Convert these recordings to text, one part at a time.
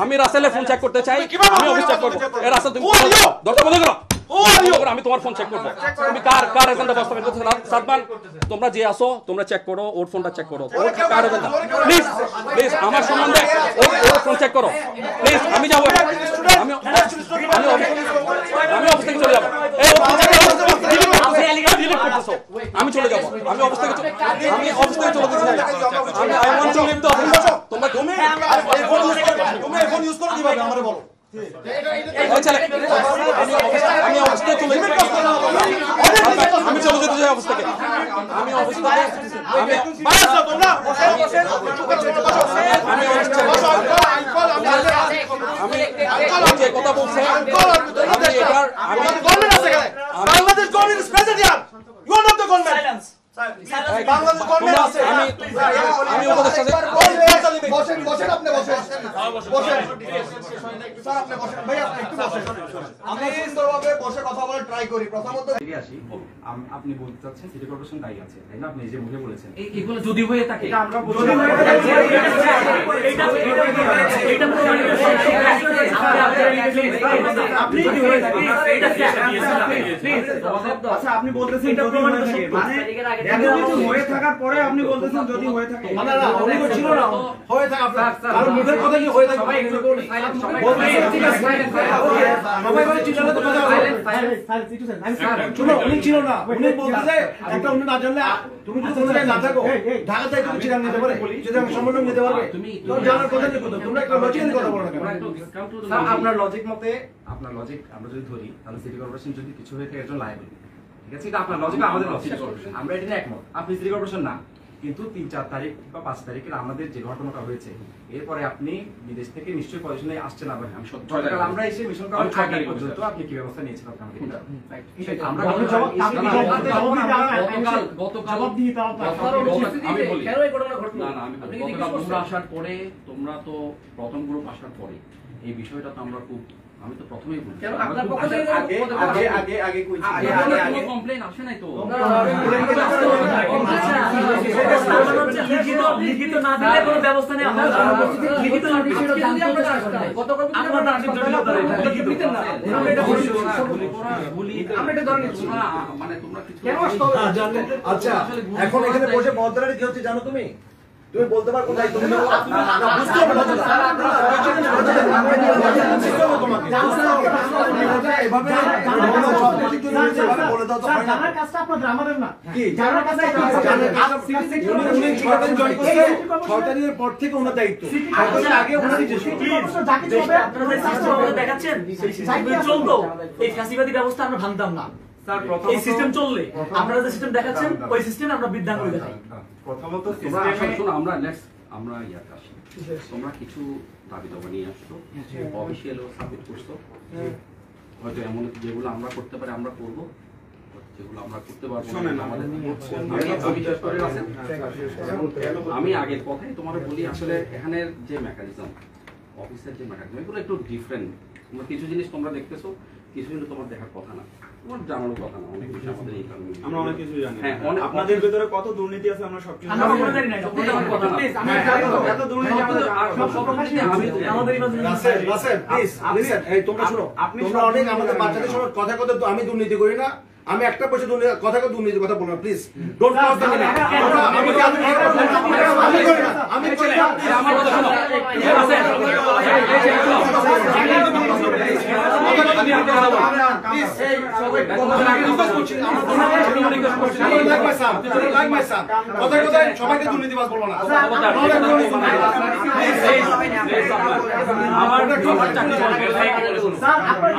আমি রাসেলের phone check করতে চাই, আমি অফিস চেক করবো। এ রাসেল তুমি দরজা বন্ধ করো, আমি তোমার ফোন চেক করবো। তুমি কার এজেন্ডা বাস্তবায়ন করতেছো? সাদমান, তোমরা যে আসো তোমরা চেক করো, ওর ফোনটা চেক করো, ওর কার এজেন্ডা। প্লিজ প্লিজ আমার সম্বন্ধে ওর ফোন চেক করো প্লিজ। আমি যাবো, আমি অফিস থেকে চলে যাবো। আমি চলে যাবো, আমি অফিস থেকে চলে যেতে চাই। I want to leave the office. তোমরা ফোন ইউজ করো কিভাবে আমারে বলো। আমি চলে যেতে চাই অফিস থেকে। আমি অফিস থেকে যে কথা বলছে Bangladesh government is present here. You are not the government. Bangladesh government আছে। আমি উপদেষ্টা বসেন বসেন আপনি বসেন বসেন স্যার আপনি বসেন ভাই আপনি একটু বসেন। আমরা সুন্দরভাবে বসে কথা বলে ট্রাই করি। প্রথমত আসি আপনি বলতে চাচ্ছেন সিটি কর্পোরেশন দায়ী আছে, তাই না? আপনি যে মুখে বলেছেন এগুলো যদি হয়ে থাকে এটা আমরা বলছি আপনি আচ্ছা আপনি বলতেছেন যদি হয়ে থাকে, মানে এত কিছু হয়ে থাকার পরে আপনি বলতেছেন যদি হয়ে থাকে। না না উনি তো ছিল না হয়ে থাকে আপনার আর মুখের কথা কি হয়ে থাকে সবাই একটু বলতেছেন ঠিক আছে সবাই বলে ছিল না তো কথা বলে শুনো উনি ছিল না উনি বলতেছে একটা উনি না জানলে তুমি যদি কোনো জায়গায় না থাকো ঢাকা থেকে তুমি চিরাং নিতে পারে যদি আমি সম্পূর্ণ নিতে পারবে তো জানার কথা কি কথা তোমরা একটা লজিক কথা বলো না কেন? স্যার আপনার লজিক মতে আপনার লজিক আমরা যদি ধরি তাহলে সিটি কর্পোরেশন যদি কিছু হয়ে থাকে একজন লায়াবিলিটি, ঠিক আছে? এটা আপনার লজিক, আমাদের লজিক। আমরা এটা নিয়ে একমত। আপনি সিটি কর্পোরেশন না, কিন্তু 3-4 তারিখ বা 5 তারিখের আমাদের যে ঘটনাটা হয়েছে এরপরে আপনি বিদেশ থেকে নিশ্চয়ই পজিশনে আসছেন। আবার আমি সত্যি আমরা এসে মিশন করার আগে পর্যন্ত আপনি কি ব্যবস্থা নিয়েছেন আমাদের? আমরা তোমরা আসার পরে, তোমরা তো প্রথম গ্রুপ আসার পরে এই বিষয়টা তো আমরা খুব, আমি তো প্রথমেই বলি আগে কমপ্লেইন আসে নাই তো। লিখিত না দিলে কোনো ব্যবস্থা নেই। আমরা লিখিত আচ্ছা এখন এখানে বসে মদরানি কি হচ্ছে জানো তুমি? তুমি বলতে পারো কোথায় তুমি বুঝতে হবে এভাবে বলে দাও তো হয় না। জানার কাজটা আপনাদের, আমাদের না। কি জানার কাজটা উনি 6 তারিখ জয়েন করছে, 6 তারিখের পর থেকে ওনার দায়িত্ব। আগে ওনার আপনারা সিস্টেম দেখাচ্ছেন চলতো, এই ফ্যাসিবাদী ব্যবস্থা আমরা ভাঙতাম না। এই সিস্টেম চললে আপনারা যে সিস্টেম দেখাচ্ছেন ওই সিস্টেম আমরা বিদ্যান করে দেখাই। প্রথমত আমরা ইয়ার কাছে তোমরা কিছু দাবি দাবা নিয়ে আসছো, অফিসিয়াল ও সাবমিট করছো। হয়তো এমন যেগুলো আমরা করতে পারি আমরা করবো, যেগুলো আমরা করতে পারবো আমি আগের কথাই তোমার বলি। আসলে এখানের যে মেকানিজম, অফিসের যে মেকানিজম, এগুলো একটু ডিফারেন্ট। তোমরা কিছু জিনিস তোমরা দেখতেছো, কিছু জিনিস তোমার দেখার কথা না, তোমার জানানোর কথা না। অনেক কিছু আমাদের এই কারণে আমরা অনেক কিছু জানি। হ্যাঁ, আপনাদের ভিতরে কত দুর্নীতি আছে আমরা সবকিছু আমরা জানি না, এত দুর্নীতি রাসেল প্লিজ লিসেন, এই তোমরা শুনো, তোমরা অনেক আমাদের বাচ্চাদের সময় কথা কথা আমি দুর্নীতি করি না, আমি একটা পয়সা কথা কথা দুর্নীতি কথা বলবো না please. Don't cross the line. আমি করি না, আমার কথা শোনো। সবাইকে দুর্নীতিবাজ বলবো না।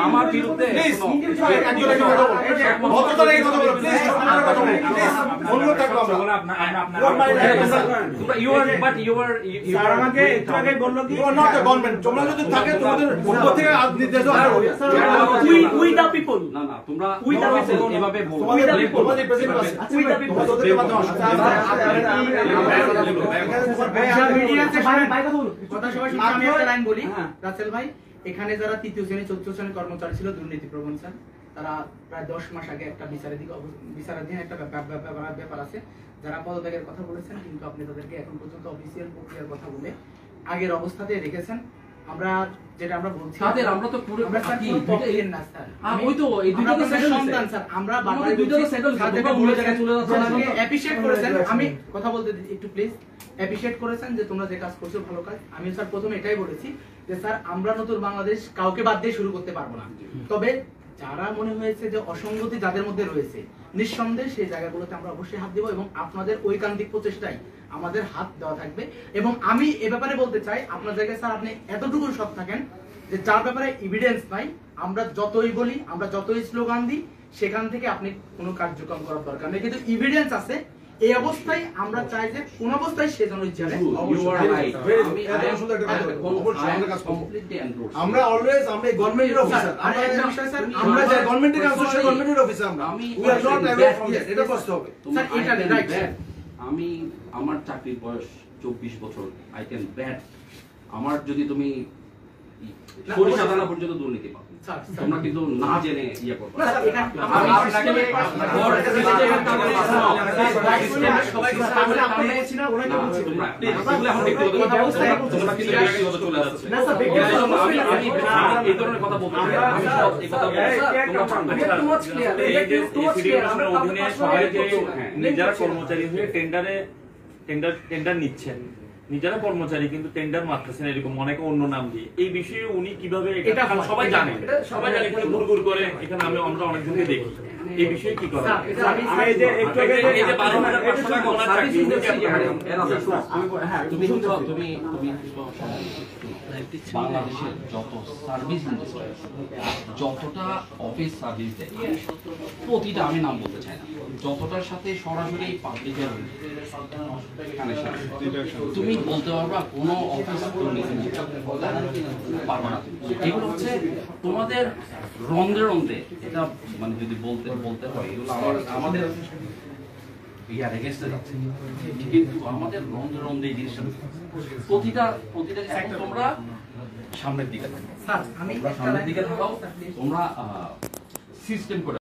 আমার বিরুদ্ধে তোমরা যদি থাকে তোমাদের থেকে নির্দেশ উই দ্য পিপল। না না তোমরা উই দ্য পিপল এভাবে বলো। We the people. We the people. Russell ভাই, এখানে যারা তৃতীয় শ্রেণী চতুর্থ শ্রেণীর কর্মচারী ছিল দুর্নীতি প্রবণ, তারা প্রায় 10 মাস আগে একটা বিচারাধীন একটা ব্যাপার আছে। যারা পদত্যাগের কথা বলেছেন, কিন্তু আপনি তাদেরকে এখন পর্যন্ত অফিসিয়াল প্রক্রিয়ার কথা বলে আগের অবস্থাতে রেখেছেন। আমরা যেটা আমরা বলছি তাদের আমরা তো পুরো আমরা স্যার কি পুরো পক্ষের না স্যার ওই তো এই দুইটা তো সেটেল সন্তান স্যার আমরা আমাদের বারবার দুইটা তো সেটেল তোমরা ভুলে জায়গায় চলে যাচ্ছ না অ্যাপ্রিশিয়েট করেছেন আমি কথা বলতে একটু প্লিজ অ্যাপ্রিশিয়েট করেছেন যে তোমরা যে কাজ করছো ভালো কাজ আমি স্যার প্রথমে এটাই বলেছি যে স্যার আমরা নতুন বাংলাদেশ কাউকে বাদ দিয়ে শুরু করতে পারবো না তবে যারা মনে হয়েছে যে অসঙ্গতি যাদের মধ্যে রয়েছে নিঃসন্দেহে সেই জায়গাগুলোতে আমরা অবশ্যই হাত দিব এবং আপনাদের ঐকান্তিক প্রচেষ্টায় আমাদের হাত দেওয়া থাকবে এবং আমি এ ব্যাপারে বলতে চাই আপনার জায়গায় স্যার আপনি এতটুকু সৎ থাকেন যে যার ব্যাপারে এভিডেন্স নাই আমরা যতই বলি আমরা যতই স্লোগান দিই সেখান থেকে আপনি কোনো কার্যক্রম করার দরকার নেই কিন্তু এভিডেন্স আছে এই অবস্থায় আমরা চাই যে কোন অবস্থায় সে যেন ইচ্ছা আমরা অলওয়েজ আমরা গভর্নমেন্টের অফিসার আমরা যে গভর্নমেন্টের কাজ করছি গভর্নমেন্টের অফিসার আমরা we are not away from that এটা কষ্ট হবে স্যার এটা রাইট আমি আমার চাকরির বয়স 24 বছর আই ক্যান ব্যাট আমার যদি তুমি সরিষা দানা পর্যন্ত দুর্নীতি পাও তোমরা কিন্তু না জেনে ইয়ে করবে এই ধরনের কথা বলতে নিজেরা কর্মচারী হয়ে টেন্ডার নিচ্ছেন নিজেরা কর্মচারী কিন্তু টেন্ডার মারতেছেন এরকম অনেকে অন্য নাম দিয়ে এই বিষয়ে উনি কিভাবে সবাই জানে এখানে গুড়গুড় করে এখানে আমরা অনেকজনকে দেখি এই বিষয়ে কি করা বাংলাদেশের যত সার্ভিস ইন্ডাস্ট্রি যতটা অফিস সার্ভিস দেয় প্রতিটা আমি নাম বলতে চাই না যতটার সাথে সরাসরি পাবলিকের কানেকশন তুমি বলতে পারবা কোনো অফিস পারবা না এগুলো হচ্ছে তোমাদের রন্ধে রন্ধে এটা মানে যদি বলতে হয় এগুলো আমাদের ইয়ার এগেইনস্টে যাচ্ছে কিন্তু আমাদের রন্ধে রন্ধে এই জিনিসটা প্রতিটা এখন তোমরা সামনের দিকে থাকো স্যার আমি সামনের দিকে থাকো তোমরা সিস্টেম করে